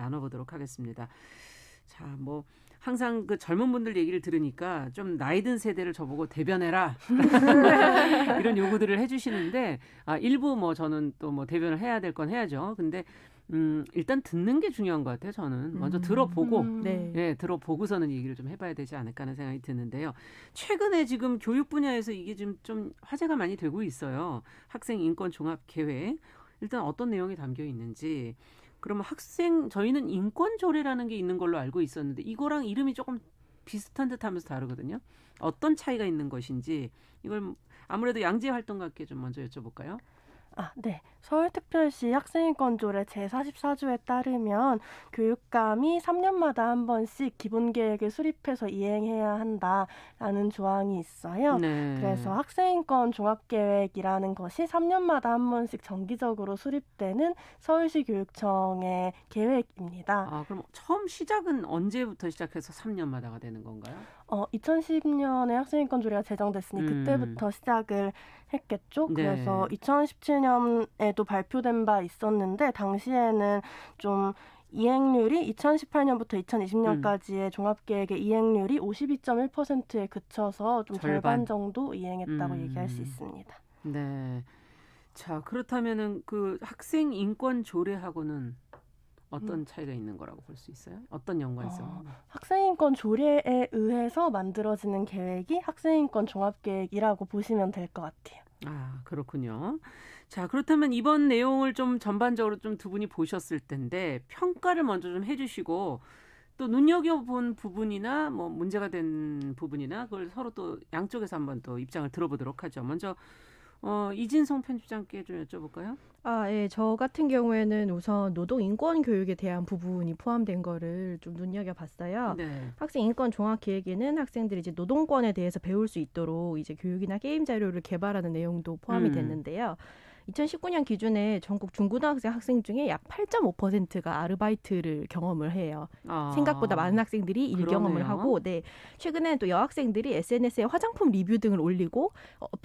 나눠보도록 하겠습니다. 자, 뭐 항상 그 젊은 분들 얘기를 들으니까 좀 나이 든 세대를 저보고 대변해라 이런 요구들을 해주시는데 일부 뭐 저는 또 뭐 대변을 해야 될 건 해야죠. 근데 일단 듣는 게 중요한 것 같아요. 저는 먼저 들어보고 네, 들어보고서는 얘기를 좀 해봐야 되지 않을까 하는 생각이 드는데요. 최근에 지금 교육 분야에서 이게 좀 화제가 많이 되고 있어요. 학생 인권 종합 계획. 일단 어떤 내용이 담겨 있는지. 그러면 저희는 인권 조례라는 게 있는 걸로 알고 있었는데 이거랑 이름이 조금 비슷한 듯하면서 다르거든요. 어떤 차이가 있는 것인지 이걸 아무래도 양재 활동가께 좀 먼저 여쭤볼까요? 네. 서울특별시 학생인권조례 제44조에 따르면 교육감이 3년마다 한 번씩 기본계획을 수립해서 이행해야 한다라는 조항이 있어요. 네. 그래서 학생인권 종합계획이라는 것이 3년마다 한 번씩 정기적으로 수립되는 서울시 교육청의 계획입니다. 그럼 처음 시작은 언제부터 시작해서 3년마다가 되는 건가요? 2010년에 학생인권조례가 제정됐으니 그때부터 시작을 했겠죠. 네. 그래서 2017년에도 발표된 바 있었는데 당시에는 좀 이행률이 2018년부터 2020년까지의 종합계획의 이행률이 52.1%에 그쳐서 좀 절반 정도 이행했다고 얘기할 수 있습니다. 네. 자, 그렇다면은 그 학생 인권 조례하고는 어떤 차이가 있는 거라고 볼 수 있어요? 어떤 연관이 있어요? 학생인권 조례에 의해서 만들어지는 계획이 학생인권 종합계획이라고 보시면 될 것 같아요. 그렇군요. 자, 그렇다면 이번 내용을 좀 전반적으로 좀 두 분이 보셨을 텐데 평가를 먼저 좀 해주시고 또 눈여겨본 부분이나 뭐 문제가 된 부분이나 그걸 서로 또 양쪽에서 한번 또 입장을 들어보도록 하죠. 먼저 이진성 편집장께 좀 여쭤볼까요? 예. 저 같은 경우에는 우선 노동 인권 교육에 대한 부분이 포함된 거를 좀 눈여겨봤어요. 네. 학생 인권 종합 계획에는 학생들이 이제 노동권에 대해서 배울 수 있도록 이제 교육이나 게임 자료를 개발하는 내용도 포함이 됐는데요. 2019년 기준에 전국 중고등학생 학생 중에 약 8.5%가 아르바이트를 경험을 해요. 생각보다 많은 학생들이 일경험을 하고, 최근에는 또 여학생들이 SNS에 화장품 리뷰 등을 올리고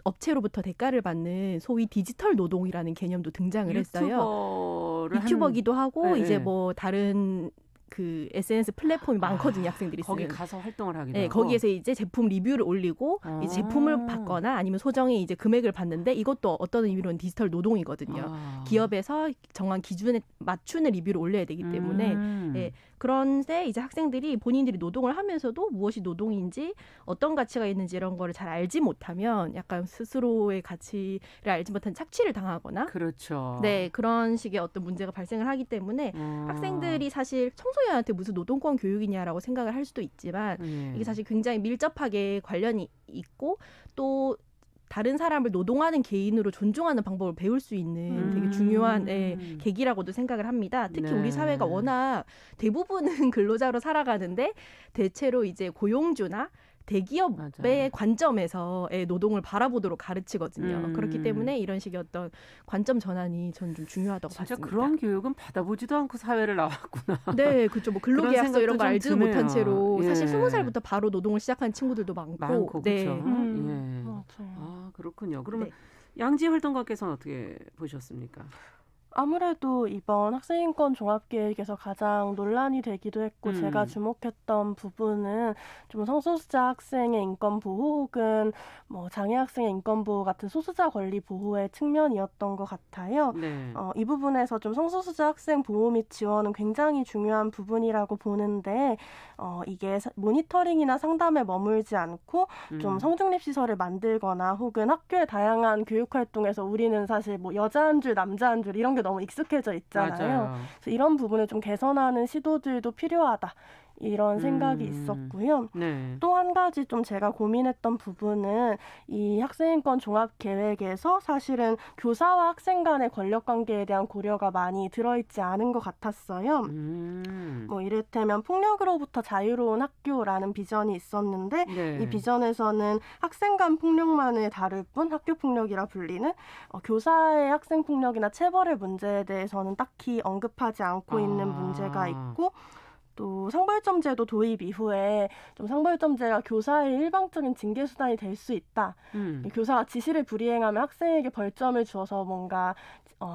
업체로부터 대가를 받는 소위 디지털 노동이라는 개념도 등장을 했어요. 유튜버기도 하고 이제 뭐 다른 그 SNS 플랫폼이 많거든요. 학생들이 거기 쓰는. 가서 활동을 하기도 하고. 거기에서 이제 제품 리뷰를 올리고 이제 제품을 받거나 아니면 소정의 이제 금액을 받는데 이것도 어떤 의미로는 디지털 노동이거든요. 기업에서 정한 기준에 맞추는 리뷰를 올려야 되기 때문에 그런데 이제 학생들이 본인들이 노동을 하면서도 무엇이 노동인지 어떤 가치가 있는지 이런 거를 잘 알지 못하면 약간 스스로의 가치를 알지 못한 착취를 당하거나 그렇죠. 네, 그런 식의 어떤 문제가 발생을 하기 때문에 학생들이 사실 청소년한테 무슨 노동권 교육이냐라고 생각을 할 수도 있지만 이게 사실 굉장히 밀접하게 관련이 있고 또 다른 사람을 노동하는 개인으로 존중하는 방법을 배울 수 있는 되게 중요한 계기라고도 생각을 합니다. 특히 우리 사회가 워낙 대부분은 근로자로 살아가는데 대체로 이제 고용주나 대기업의 관점에서 노동을 바라보도록 가르치거든요. 그렇기 때문에 이런 식의 어떤 관점 전환이 저는 좀 중요하다고 진짜 봤습니다. 그런 교육은 받아보지도 않고 사회를 나왔구나. 네, 그렇죠. 뭐 근로계약서 이런 거 알지도 못한 채로 사실 20살부터 바로 노동을 시작한 친구들도 많고. 그렇죠. 그렇군요. 그러면 양지 활동가께서는 어떻게 보셨습니까? 아무래도 이번 학생인권 종합계획에서 가장 논란이 되기도 했고 제가 주목했던 부분은 좀 성소수자 학생의 인권 보호 혹은 뭐 장애 학생의 인권 보호 같은 소수자 권리 보호의 측면이었던 것 같아요. 이 부분에서 좀 성소수자 학생 보호 및 지원은 굉장히 중요한 부분이라고 보는데 이게 모니터링이나 상담에 머물지 않고 좀 성중립 시설을 만들거나 혹은 학교의 다양한 교육 활동에서 우리는 사실 뭐 여자 한 줄 남자 한 줄 이런 게 너무 익숙해져 있잖아요. 그래서 이런 부분을 좀 개선하는 시도들도 필요하다. 이런 생각이 있었고요. 또 한 가지 좀 제가 고민했던 부분은 이 학생인권 종합계획에서 사실은 교사와 학생 간의 권력관계에 대한 고려가 많이 들어있지 않은 것 같았어요. 뭐 이를테면 폭력으로부터 자유로운 학교라는 비전이 있었는데 이 비전에서는 학생 간 폭력만을 다룰 뿐 학교폭력이라 불리는 교사의 학생폭력이나 체벌의 문제에 대해서는 딱히 언급하지 않고 있는 문제가 있고 또 상벌점제도 도입 이후에 좀 상벌점제가 교사의 일방적인 징계 수단이 될 수 있다. 교사가 지시를 불이행하면 학생에게 벌점을 주어서 뭔가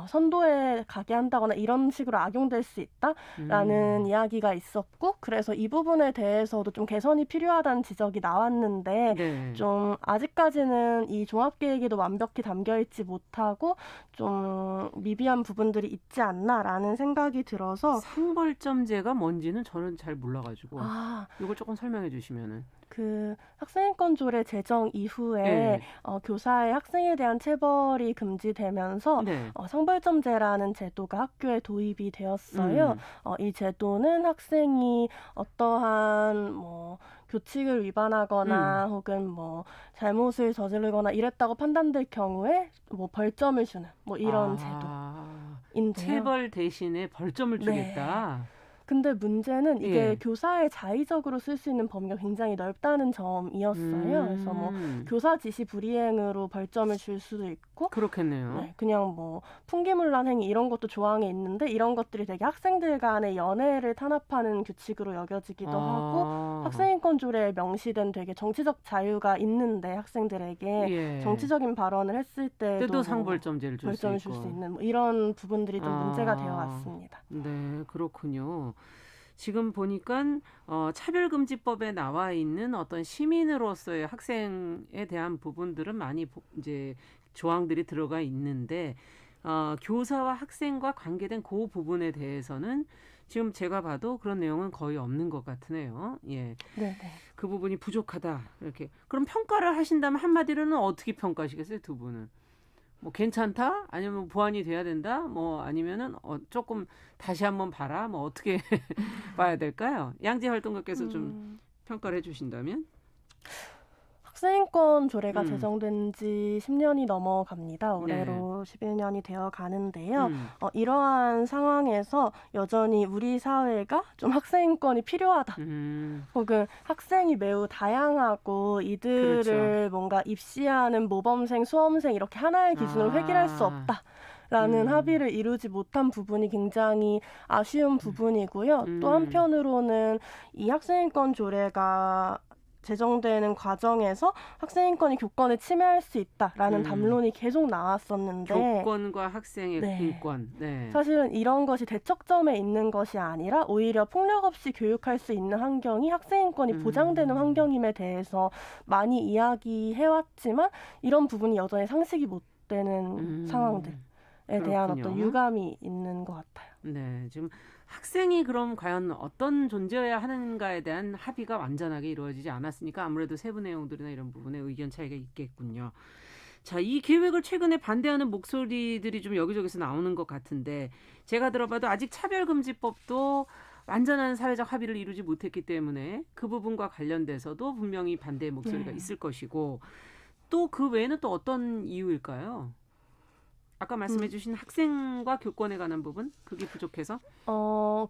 선도에 가게 한다거나 이런 식으로 악용될 수 있다라는 이야기가 있었고 그래서 이 부분에 대해서도 좀 개선이 필요하다는 지적이 나왔는데 네. 좀 아직까지는 이 종합계획에도 완벽히 담겨있지 못하고 좀 미비한 부분들이 있지 않나라는 생각이 들어서 상벌점제가 뭔지는 저는 잘 몰라가지고 아, 이걸 조금 설명해 주시면은. 그 학생인권 조례 제정 이후에 네. 교사의 학생에 대한 체벌이 금지되면서 네. 상벌점제라는 제도가 학교에 도입이 되었어요. 이 제도는 학생이 어떠한 뭐 규칙을 위반하거나 혹은 뭐 잘못을 저지르거나 이랬다고 판단될 경우에 뭐 벌점을 주는 뭐 이런 제도인데요. 체벌 대신에 벌점을 주겠다. 근데 문제는 이게 예. 교사의 자의적으로 쓸 수 있는 범위가 굉장히 넓다는 점이었어요. 그래서 뭐 교사 지시 불이행으로 벌점을 줄 수도 있고 그렇겠네요. 네, 그냥 뭐 풍기문란 행위 이런 것도 조항에 있는데 이런 것들이 되게 학생들 간의 연애를 탄압하는 규칙으로 여겨지기도 하고 학생인권 조례에 명시된 되게 정치적 자유가 있는데 학생들에게 예. 정치적인 발언을 했을 때도 뭐 상벌점제를 줄 수 벌점을 줄 수 있는 뭐 이런 부분들이 좀 문제가 되어 왔습니다. 네, 그렇군요. 지금 보니까 차별금지법에 나와 있는 어떤 시민으로서의 학생에 대한 부분들은 많이 이제 조항들이 들어가 있는데 교사와 학생과 관계된 그 부분에 대해서는 지금 제가 봐도 그런 내용은 거의 없는 것 같으네요. 예, 네. 그 부분이 부족하다. 이렇게 그럼 평가를 하신다면 한마디로는 어떻게 평가하시겠어요, 두 분은? 뭐 괜찮다? 아니면 보완이 돼야 된다? 뭐 아니면은 조금 다시 한번 봐라? 뭐 어떻게 봐야 될까요? 양재 활동가께서 좀 평가를 해주신다면? 학생인권 조례가 제정된 지 10년이 넘어갑니다. 올해로 11년이 되어 가는데요. 이러한 상황에서 여전히 우리 사회가 좀 학생인권이 필요하다. 혹은 학생이 매우 다양하고 이들을 그렇죠. 뭔가 입시하는 모범생, 수험생 이렇게 하나의 기준으로 획일할 수 없다. 라는 합의를 이루지 못한 부분이 굉장히 아쉬운 부분이고요. 또 한편으로는 이 학생인권 조례가 제정되는 과정에서 학생인권이 교권을 침해할 수 있다라는 담론이 계속 나왔었는데 교권과 학생의 인권. 네. 사실은 이런 것이 대척점에 있는 것이 아니라 오히려 폭력 없이 교육할 수 있는 환경이 학생인권이 보장되는 환경임에 대해서 많이 이야기해왔지만 이런 부분이 여전히 상식이 못 되는 상황들에 대한 어떤 유감이 있는 것 같아요. 네, 지금 학생이 그럼 과연 어떤 존재여야 하는가에 대한 합의가 완전하게 이루어지지 않았으니까 아무래도 세부 내용들이나 이런 부분에 의견 차이가 있겠군요. 자, 이 계획을 최근에 반대하는 목소리들이 좀 여기저기서 나오는 것 같은데 제가 들어봐도 아직 차별금지법도 완전한 사회적 합의를 이루지 못했기 때문에 그 부분과 관련돼서도 분명히 반대의 목소리가 있을 것이고 또 그 외에는 또 어떤 이유일까요? 아까 말씀해 주신 학생과 교권에 관한 부분? 그게 부족해서?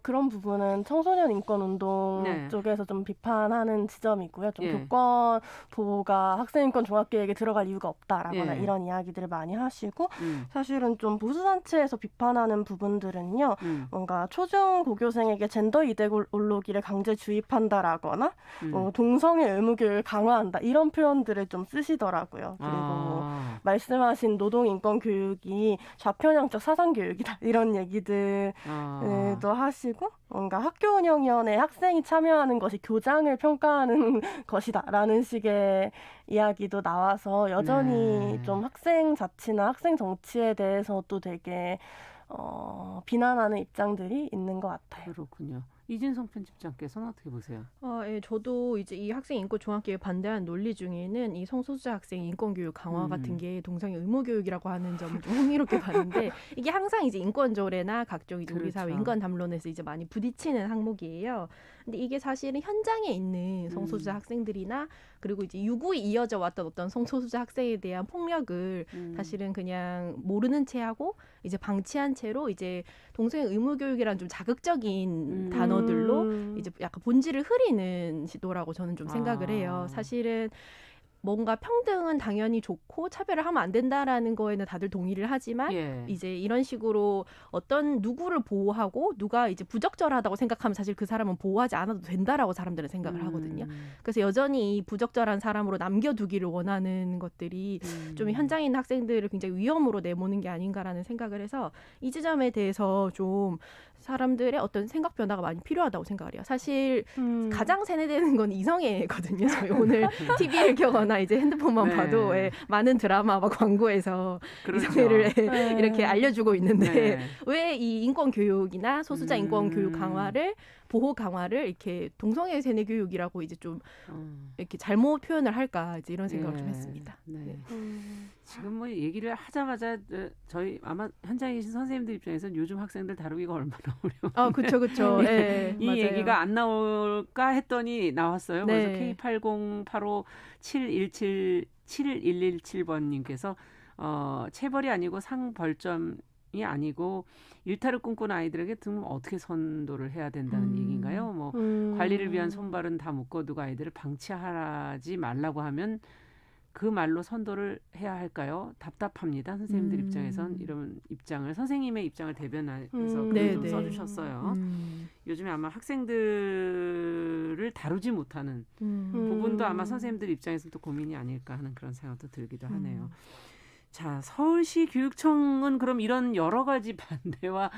그런 부분은 청소년 인권 운동 쪽에서 좀 비판하는 지점이고요. 좀 교권 보호가 학생 인권 종합계획에 들어갈 이유가 없다라거나 이런 이야기들을 많이 하시고 사실은 좀 보수단체에서 비판하는 부분들은요. 뭔가 초중 고교생에게 젠더 이데올로기를 강제 주입한다라거나 동성애 의무교육을 강화한다 이런 표현들을 좀 쓰시더라고요. 그리고 뭐 말씀하신 노동인권 교육이 좌편향적 사상교육이다 이런 얘기들도 하시고 뭔가 학교 운영위원회에 학생이 참여하는 것이 교장을 평가하는 것이다라는 식의 이야기도 나와서 여전히 좀 학생 자치나 학생 정치에 대해서도 되게 비난하는 입장들이 있는 것 같아요. 그렇군요. 이진성 편집장께서는 어떻게 보세요? 예, 저도 이제 이 학생 인권 종합계획 반대하는 논리 중에는 이 성소수자 학생 인권 교육 강화 같은 게 동성애 의무 교육이라고 하는 점을 좀 흥미롭게 봤는데 이게 항상 이제 인권 조례나 각종 이제 우리 사회 인권 담론에서 이제 많이 부딪히는 항목이에요. 근데 이게 사실은 현장에 있는 성소수자 학생들이나 그리고 이제 유구히 이어져 왔던 어떤 성소수자 학생에 대한 폭력을 사실은 그냥 모르는 채하고 이제 방치한 채로 이제 동성애 의무 교육이란 좀 자극적인 단어들로 이제 약간 본질을 흐리는 시도라고 저는 좀 생각을 해요. 사실은 뭔가 평등은 당연히 좋고 차별을 하면 안 된다라는 거에는 다들 동의를 하지만 예. 이제 이런 식으로 어떤 누구를 보호하고 누가 이제 부적절하다고 생각하면 사실 그 사람은 보호하지 않아도 된다라고 사람들은 생각을 하거든요. 그래서 여전히 이 부적절한 사람으로 남겨두기를 원하는 것들이 좀 현장에 있는 학생들을 굉장히 위험으로 내모는 게 아닌가라는 생각을 해서 이 지점에 대해서 좀 사람들의 어떤 생각 변화가 많이 필요하다고 생각을 해요. 사실 가장 세뇌되는 건 이성애거든요. 저희 오늘 TV를 켜거나 이제 핸드폰만 네. 봐도 많은 드라마와 광고에서 그렇죠. 이성애를 네. 이렇게 알려주고 있는데 네. 왜 이 인권 교육이나 소수자 인권 교육 강화를 보호 강화를 이렇게 동성애 세뇌 교육이라고 이제 좀 이렇게 잘못 표현을 할까 이제 이런 생각을 좀 했습니다. 네. 지금 뭐 얘기를 하자마자 저희 아마 현장에 계신 선생님들 입장에서는 요즘 학생들 다루기가 얼마나 어려워. 아, 그렇죠. 네, 이 맞아요. 얘기가 안 나올까 했더니 나왔어요. 네. 그래서 K80857117번님께서 체벌이 아니고 상벌점이 아니고 일탈을 꿈꾸는 아이들에게 등 어떻게 선도를 해야 된다는 얘기인가요? 뭐 관리를 위한 손발은 다 묶어두고 아이들을 방치하지 말라고 하면 그 말로 선도를 해야 할까요? 답답합니다. 선생님들 입장에선 이런 입장을 선생님의 입장을 대변해서 글을 네, 좀 네. 써주셨어요. 요즘에 아마 학생들을 다루지 못하는 부분도 아마 선생님들 입장에서 또 고민이 아닐까 하는 그런 생각도 들기도 하네요. 자, 서울시 교육청은 그럼 이런 여러 가지 반대와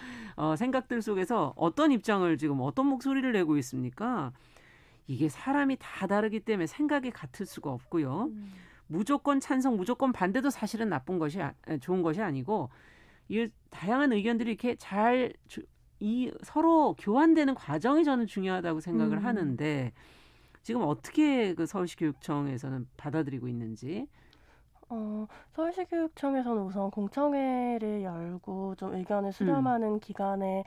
생각들 속에서 어떤 입장을 지금 어떤 목소리를 내고 있습니까? 이게 사람이 다 다르기 때문에 생각이 같을 수가 없고요. 무조건 찬성, 무조건 반대도 사실은 좋은 것이 아니고 이 다양한 의견들이 이렇게 잘 서로 교환되는 과정이 저는 중요하다고 생각을 하는데 지금 어떻게 그 서울시 교육청에서는 받아들이고 있는지. 서울시 교육청에서는 우선 공청회를 열고 좀 의견을 수렴하는 기간에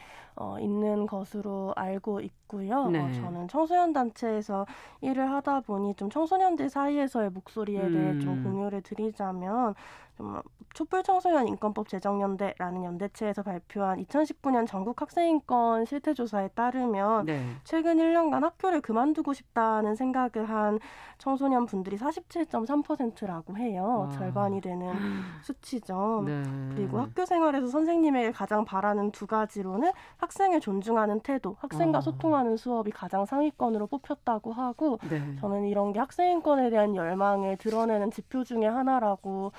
있는 것으로 알고 있고요. 네. 저는 청소년 단체에서 일을 하다 보니 좀 청소년들 사이에서의 목소리에 대해 좀 공유를 드리자면 좀 촛불청소년 인권법 제정연대라는 연대체에서 발표한 2019년 전국 학생인권 실태조사에 따르면 네. 최근 1년간 학교를 그만두고 싶다는 생각을 한 청소년 분들이 47.3%라고 해요. 와. 절반이 되는 수치죠. 네. 그리고 학교 생활에서 선생님에게 가장 바라는 두 가지로는 학생을 존중하는 태도, 학생과 소통하는 수업이 가장 상위권으로 뽑혔다고 하고 네. 저는 이런 게 학생인권에 대한 열망을 드러내는 지표 중에 하나라고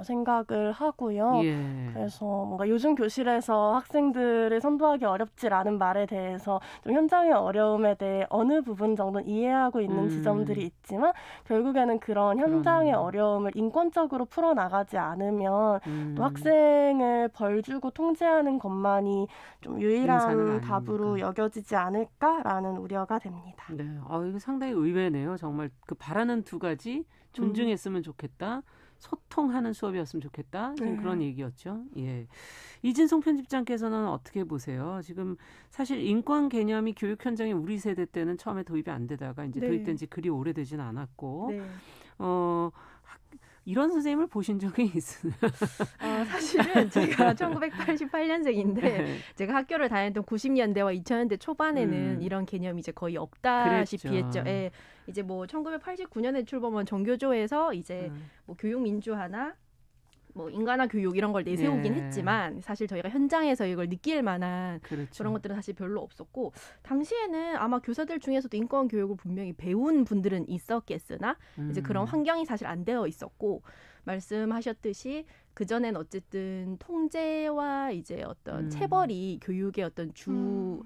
생각을 하고요. 예. 그래서 뭔가 요즘 교실에서 학생들을 선도하기 어렵질 않은 말에 대해서 좀 현장의 어려움에 대해 어느 부분 정도는 이해하고 있는 지점들이 있지만 결국에는 그런 현장의 어려움을 인권적으로 풀어나가지 않으면 또 학생을 벌 주고 통제하는 것만이 좀 유일한 답으로 여겨지지 않을까라는 우려가 됩니다. 네. 이거 상당히 의외네요. 정말 그 바라는 두 가지 존중했으면 좋겠다. 소통하는 수업이었으면 좋겠다. 지금 그런 얘기였죠. 예. 이진송 편집장께서는 어떻게 보세요? 지금 사실 인권 개념이 교육 현장에 우리 세대 때는 처음에 도입이 안 되다가 이제 네. 도입된 지 그리 오래되진 않았고 네. 이런 선생님을 보신 적이 있으세요? 사실은 제가 1988년생인데 네. 제가 학교를 다녔던 90년대와 2000년대 초반에는 이런 개념이 이제 거의 없다시피 그랬죠. 했죠. 예. 이제 뭐 1989년에 출범한 정교조에서 이제 뭐 교육 민주화나 뭐 인간화 교육 이런 걸 내세우긴 네. 했지만 사실 저희가 현장에서 이걸 느낄 만한 그렇죠. 그런 것들은 사실 별로 없었고 당시에는 아마 교사들 중에서도 인권 교육을 분명히 배운 분들은 있었겠으나 이제 그런 환경이 사실 안 되어 있었고 말씀하셨듯이 그전엔 어쨌든 통제와 이제 어떤 체벌이 교육의 어떤 주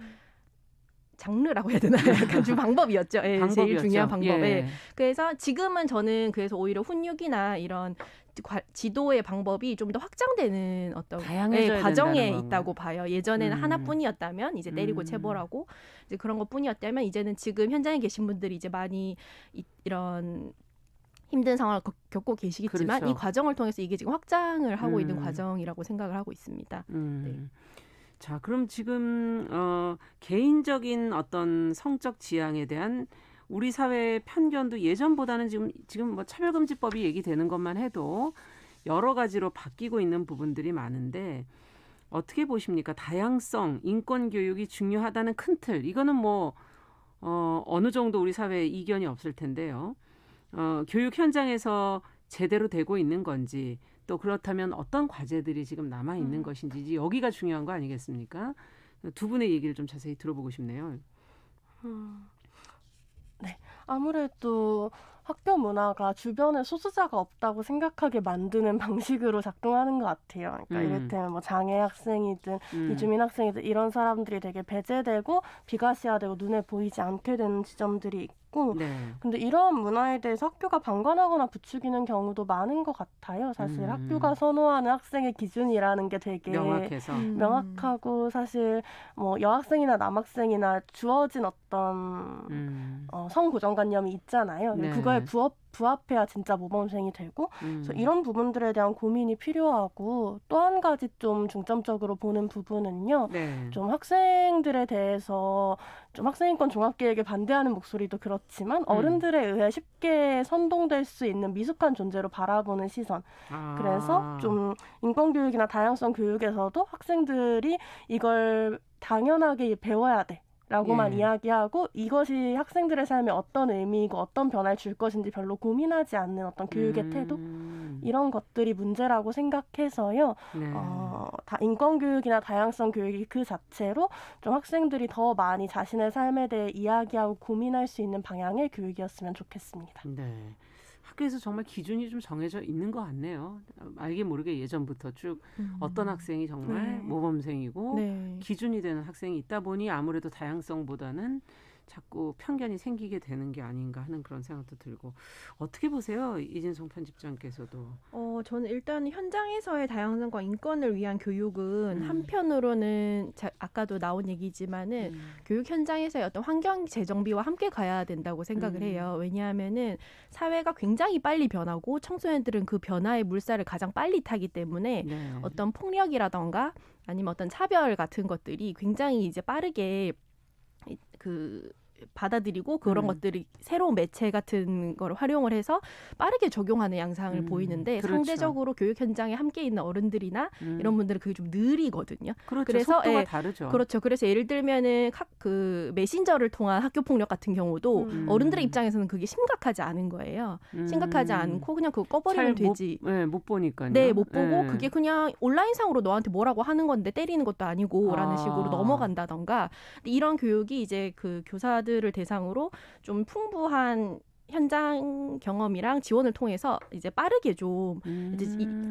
장르라고 해야 되나요? 약간 주 방법이었죠. 예, 제일 중요한 방법. 예. 그래서 지금은 저는 그래서 오히려 훈육이나 이런 지도의 방법이 좀 더 확장되는 어떤 과정에 있다고 봐요. 예전에는 하나뿐이었다면 이제 때리고 체벌하고 이제 그런 것뿐이었다면 이제는 지금 현장에 계신 분들이 이제 많이 이런 힘든 상황을 겪고 계시겠지만 그렇죠. 이 과정을 통해서 이게 지금 확장을 하고 있는 과정이라고 생각을 하고 있습니다. 네. 자, 그럼 지금 개인적인 어떤 성적 지향에 대한 우리 사회의 편견도 예전보다는 지금 뭐 차별금지법이 얘기되는 것만 해도 여러 가지로 바뀌고 있는 부분들이 많은데 어떻게 보십니까? 다양성, 인권 교육이 중요하다는 큰 틀. 이거는 뭐 어느 정도 우리 사회에 이견이 없을 텐데요. 교육 현장에서 제대로 되고 있는 건지 또 그렇다면 어떤 과제들이 지금 남아 있는 것인지 여기가 중요한 거 아니겠습니까? 두 분의 얘기를 좀 자세히 들어보고 싶네요. 네, 아무래도 학교 문화가 주변에 소수자가 없다고 생각하게 만드는 방식으로 작동하는 것 같아요. 그러니까 이를테면 뭐 장애 학생이든 이주민 학생이든 이런 사람들이 되게 배제되고 비과시화되고 눈에 보이지 않게 되는 지점들이 있고 네. 근데 이런 문화에 대해서 학교가 방관하거나 부추기는 경우도 많은 것 같아요. 사실 학교가 선호하는 학생의 기준이라는 게 되게 명확해서. 명확하고 사실 뭐 여학생이나 남학생이나 주어진 어떤 성고정관념이 있잖아요. 네. 그거에 부합해야 진짜 모범생이 되고 그래서 이런 부분들에 대한 고민이 필요하고 또 한 가지 좀 중점적으로 보는 부분은요. 네. 좀 학생들에 대해서 좀 학생인권 종합계획에 반대하는 목소리도 그렇지만 어른들에 의해 쉽게 선동될 수 있는 미숙한 존재로 바라보는 시선. 그래서 좀 인권교육이나 다양성 교육에서도 학생들이 이걸 당연하게 배워야 돼. 라고만 이야기하고 이것이 학생들의 삶에 어떤 의미이고 어떤 변화를 줄 것인지 별로 고민하지 않는 어떤 교육의 태도 이런 것들이 문제라고 생각해서요. 네. 인권교육이나 다양성 교육이 그 자체로 좀 학생들이 더 많이 자신의 삶에 대해 이야기하고 고민할 수 있는 방향의 교육이었으면 좋겠습니다. 네. 학교에서 정말 기준이 좀 정해져 있는 것 같네요. 알게 모르게 예전부터 쭉 어떤 학생이 정말 모범생이고 기준이 되는 학생이 있다 보니 아무래도 다양성보다는 자꾸 편견이 생기게 되는 게 아닌가 하는 그런 생각도 들고 어떻게 보세요? 이진송 편집장께서도. 저는 일단 현장에서의 다양성과 인권을 위한 교육은 한편으로는 아까도 나온 얘기지만은 교육 현장에서의 어떤 환경 재정비와 함께 가야 된다고 생각을 해요. 왜냐하면은 사회가 굉장히 빨리 변하고 청소년들은 그 변화의 물살을 가장 빨리 타기 때문에 어떤 폭력이라던가 아니면 어떤 차별 같은 것들이 굉장히 이제 빠르게 받아들이고 그런 것들이 새로운 매체 같은 걸 활용을 해서 빠르게 적용하는 양상을 보이는데 그렇죠. 상대적으로 교육 현장에 함께 있는 어른들이나 이런 분들은 그게 좀 느리거든요. 그렇죠. 그래서 속도가 다르죠. 그렇죠. 그래서 예를 들면은 그 메신저를 통한 학교 폭력 같은 경우도 어른들의 입장에서는 그게 심각하지 않은 거예요. 심각하지 않고 그냥 그거 꺼버리면 되지. 못 보니까요. 네, 못 보고 그게 그냥 온라인상으로 너한테 뭐라고 하는 건데 때리는 것도 아니고라는 식으로 넘어간다던가 이런 교육이 이제 그 교사들을 대상으로 좀 풍부한 현장 경험이랑 지원을 통해서 이제 빠르게 좀 이제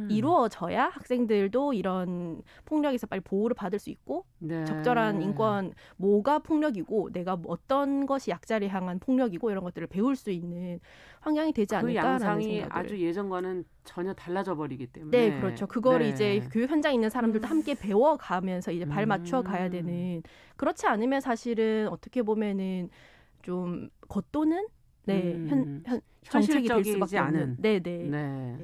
이루어져야 학생들도 이런 폭력에서 빨리 보호를 받을 수 있고 적절한 인권 뭐가 폭력이고 내가 어떤 것이 약자를 향한 폭력이고 이런 것들을 배울 수 있는 환경이 되지 않을까라는 그 양상이 생각을. 아주 예전과는 전혀 달라져 버리기 때문에. 네, 그렇죠. 그거를 이제 교육 현장에 있는 사람들도 함께 배워가면서 이제 발 맞춰 가야 되는. 그렇지 않으면 사실은 어떻게 보면은 좀 겉도는 정책이 될 수밖에 없는. 네,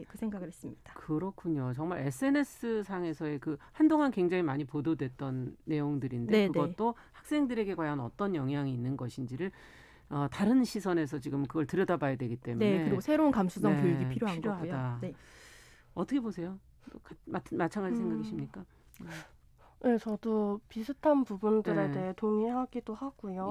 그 생각을 했습니다. 그렇군요. 정말 SNS 상에서의 그 한동안 굉장히 많이 보도됐던 내용들인데 그것도 학생들에게 과연 어떤 영향이 있는 것인지를 다른 시선에서 지금 그걸 들여다봐야 되기 때문에. 그리고 새로운 감수성 교육이 필요한 거고요. 어떻게 보세요? 마찬가지 생각이십니까? 네, 저도 비슷한 부분들에 대해 동의하기도 하고요.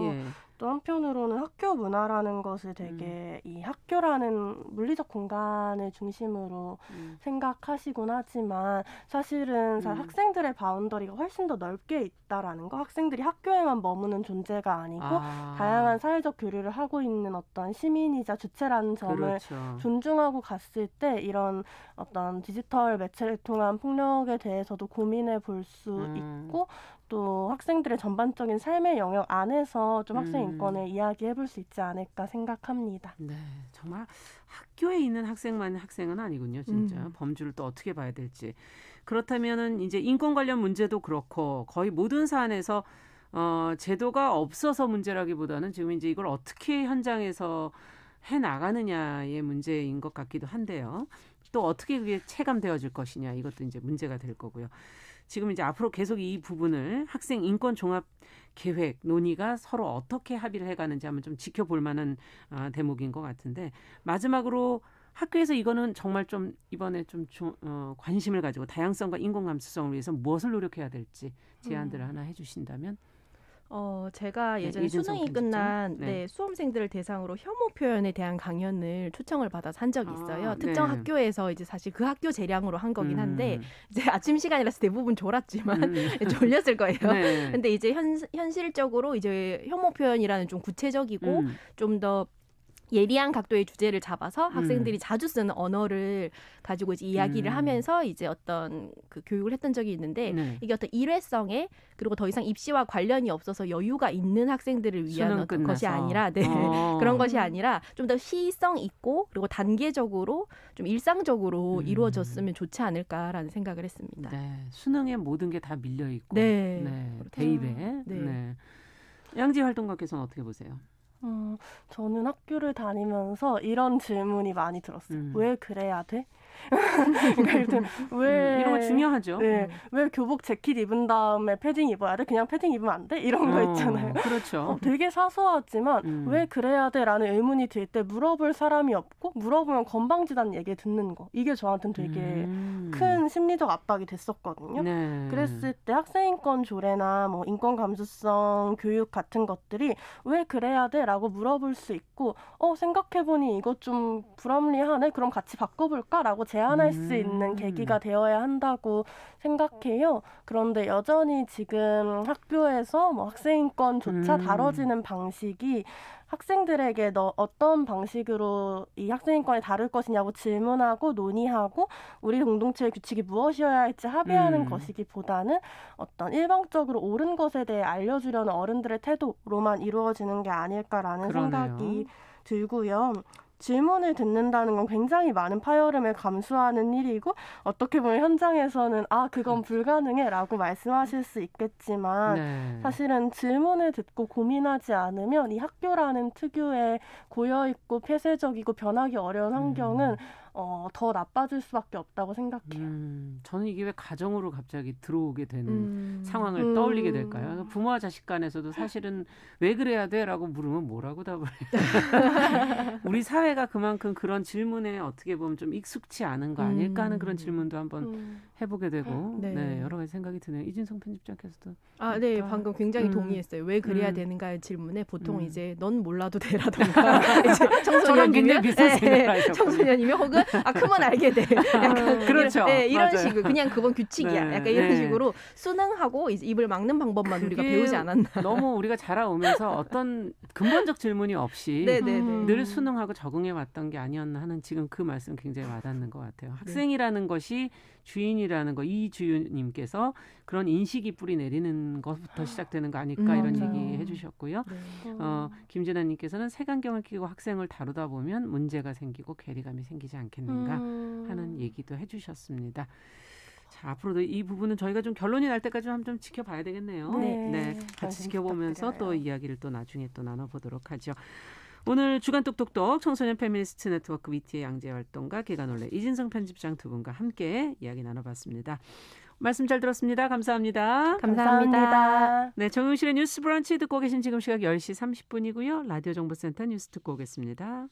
또 한편으로는 학교 문화라는 것을 되게 이 학교라는 물리적 공간을 중심으로 생각하시곤 하지만 사실은 학생들의 바운더리가 훨씬 더 넓게 있다라는 거. 학생들이 학교에만 머무는 존재가 아니고 다양한 사회적 교류를 하고 있는 어떤 시민이자 주체라는 점을 존중하고 갔을 때 이런 어떤 디지털 매체를 통한 폭력에 대해서도 고민해 볼 수 있고 또 학생들의 전반적인 삶의 영역 안에서 좀 학생 인권을 이야기해 볼 수 있지 않을까 생각합니다. 네, 정말 학교에 있는 학생만 학생은 아니군요, 진짜. 범주를 또 어떻게 봐야 될지. 그렇다면은 이제 인권 관련 문제도 그렇고 거의 모든 사안에서 제도가 없어서 문제라기보다는 지금 이제 이걸 어떻게 현장에서 해 나가느냐의 문제인 것 같기도 한데요. 또 어떻게 그게 체감되어질 것이냐 이것도 이제 문제가 될 거고요. 지금 이제 앞으로 계속 이 부분을 학생 인권 종합 계획 논의가 서로 어떻게 합의를 해가는지 한번 좀 지켜볼 만한 대목인 것 같은데 마지막으로 학교에서 이거는 정말 좀 이번에 좀 관심을 가지고 다양성과 인권 감수성을 위해서 무엇을 노력해야 될지 제안들을 하나 해주신다면. 제가 예전에 이진성 수능이 편집장? 끝난 네. 수험생들을 대상으로 혐오 표현에 대한 강연을 초청을 받아서 한 적이 있어요. 특정 네. 학교에서 이제 사실 그 학교 재량으로 한 거긴 한데 이제 아침 시간이라서 대부분 졸았지만 졸렸을 거예요. 네. 근데 이제 현실적으로 이제 혐오 표현이라는 좀 구체적이고 좀 더 예리한 각도의 주제를 잡아서 학생들이 자주 쓰는 언어를 가지고 이제 이야기를 하면서 이제 어떤 그 교육을 했던 적이 있는데 네. 이게 어떤 일회성에 그리고 더 이상 입시와 관련이 없어서 여유가 있는 학생들을 위한 수능 어떤 것이 끝나서. 아니라 그런 것이 아니라 좀 더 시의성 있고 그리고 단계적으로 좀 일상적으로 이루어졌으면 좋지 않을까라는 생각을 했습니다. 네. 수능에 모든 게 다 밀려 있고. 네. 대입에. 네. 네. 양지 활동가께서는 어떻게 보세요? 저는 학교를 다니면서 이런 질문이 많이 들었어요. 왜 그래야 돼? 그러니까 이렇게 왜 이런 거 중요하죠. 네, 왜 교복 재킷 입은 다음에 패딩 입어야 돼? 그냥 패딩 입으면 안 돼? 이런 거 있잖아요. 그렇죠. 되게 사소하지만 왜 그래야 돼? 라는 의문이 들 때 물어볼 사람이 없고 물어보면 건방지다는 얘기 듣는 거. 이게 저한테는 되게 큰 심리적 압박이 됐었거든요. 네. 그랬을 때 학생인권 조례나 뭐 인권 감수성 교육 같은 것들이 왜 그래야 돼? 라고 물어볼 수 있고 생각해보니 이거 좀 불합리하네? 그럼 같이 바꿔볼까? 라고 제안할 수 있는 계기가 되어야 한다고 생각해요. 그런데 여전히 지금 학교에서 뭐 학생인권조차 다뤄지는 방식이 학생들에게 어떤 방식으로 이 학생인권을 다룰 것이냐고 질문하고 논의하고 우리 공동체의 규칙이 무엇이어야 할지 합의하는 것이기보다는 어떤 일방적으로 옳은 것에 대해 알려주려는 어른들의 태도로만 이루어지는 게 아닐까라는 생각이 들고요. 질문을 듣는다는 건 굉장히 많은 파열음을 감수하는 일이고 어떻게 보면 현장에서는 그건 불가능해 라고 말씀하실 수 있겠지만 사실은 질문을 듣고 고민하지 않으면 이 학교라는 특유의 고여있고 폐쇄적이고 변하기 어려운 환경은 더 나빠질 수밖에 없다고 생각해요. 저는 이게 왜 가정으로 갑자기 들어오게 되는 상황을 떠올리게 될까요? 부모와 자식 간에서도 사실은 왜 그래야 돼? 라고 물으면 뭐라고 답을 해요? 우리 사회가 그만큼 그런 질문에 어떻게 보면 좀 익숙치 않은 거 아닐까 하는 그런 질문도 한번 해보게 되고 여러 가지 생각이 드네요. 이진성 편집장께서도. 네. 방금 굉장히 동의했어요. 왜 그래야 되는가의 질문에 보통 이제 넌 몰라도 돼라던가 이제 청소년이면 청소년이면 혹은 크면 알게 돼. 약간 그렇죠. 이런 맞아요. 식으로 그냥 그건 규칙이야. 약간 이런 식으로 수능하고 이제 입을 막는 방법만 우리가 배우지 않았나. 너무 우리가 자라오면서 어떤 근본적 질문이 없이 늘 수능하고 적응해 왔던 게 아니었나 하는 지금 그 말씀 굉장히 와닿는 것 같아요. 학생이라는 것이 주인이라는 거 이주윤님께서 그런 인식이 뿌리 내리는 것부터 시작되는 거 아닐까 이런 얘기 해주셨고요. 김진아님께서는 색안경을 끼고 학생을 다루다 보면 문제가 생기고 괴리감이 생기지 않겠는가 하는 얘기도 해주셨습니다. 자, 앞으로도 이 부분은 저희가 좀 결론이 날 때까지 좀 지켜봐야 되겠네요. 네, 같이 지켜보면서 또 이야기를 또 나중에 또 나눠보도록 하죠. 오늘 주간 똑똑똑 청소년 페미니스트 네트워크 위티의 양재 활동가 개관올레 이진성 편집장 두 분과 함께 이야기 나눠봤습니다. 말씀 잘 들었습니다. 감사합니다. 감사합니다. 네, 정용실의 뉴스 브런치 듣고 계신 지금 시각 10시 30분이고요. 라디오 정보센터 뉴스 듣고 오겠습니다.